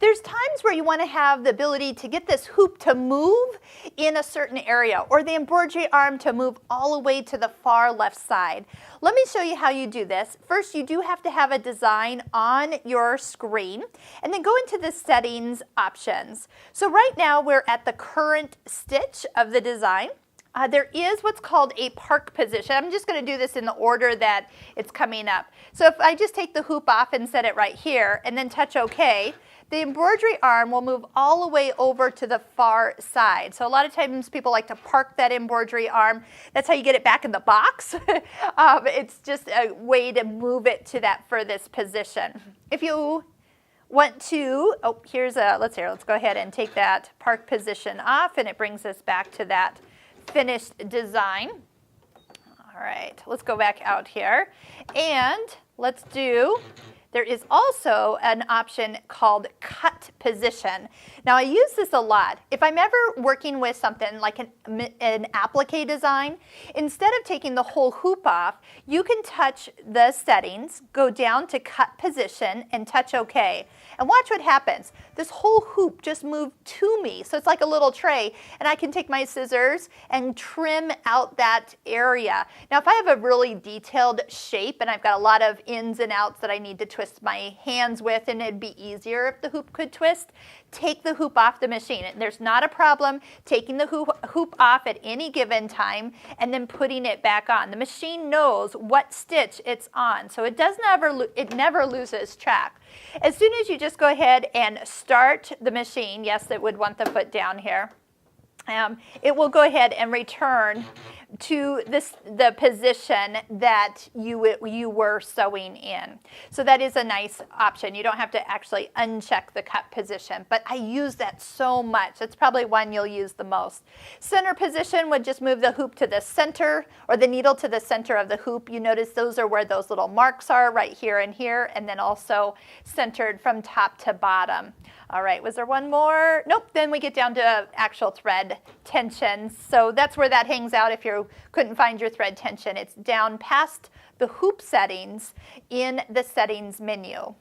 There's times where you want to have the ability to get this hoop to move in a certain area, or the embroidery arm to move all the way to the far left side. Let me show you how you do this. First, you do have to have a design on your screen, and then go into the settings options. So right now we're at the current stitch of the design. There is what's called a park position. I'm just going to do this in the order that it's coming up. So if I just take the hoop off and set it right here and then touch OK, the embroidery arm will move all the way over to the far side. So a lot of times people like to park that embroidery arm. That's how you get it back in the box. It's just a way to move it to that furthest position. If you want to, let's go ahead and take that park position off, and it brings us back to that finished design. All right, let's go back out here, and there is also an option called cut position. Now I use this a lot. If I'm ever working with something like an applique design, instead of taking the whole hoop off, you can touch the settings, go down to cut position, and touch OK. And watch what happens. This whole hoop just moved to me. So it's like a little tray, and I can take my scissors and trim out that area. Now if I have a really detailed shape and I've got a lot of ins and outs that I need to twist my hands with, and it'd be easier if the hoop could twist, take the hoop off the machine. And there's not a problem taking the hoop off at any given time and then putting it back on. The machine knows what stitch it's on, so it never loses track. As soon as you just go ahead and start the machine, yes, it would want the foot down here, it will go ahead and return to the position that you were sewing in. So that is a nice option. You don't have to actually uncheck the cut position, but I use that so much. It's probably one you'll use the most. Center position would just move the hoop to the center, or the needle to the center of the hoop. You notice those are where those little marks are, right here and here, and then also centered from top to bottom. All right, was there one more? Nope, then we get down to actual thread tension. So that's where that hangs out if you couldn't find your thread tension. It's down past the hoop settings in the settings menu.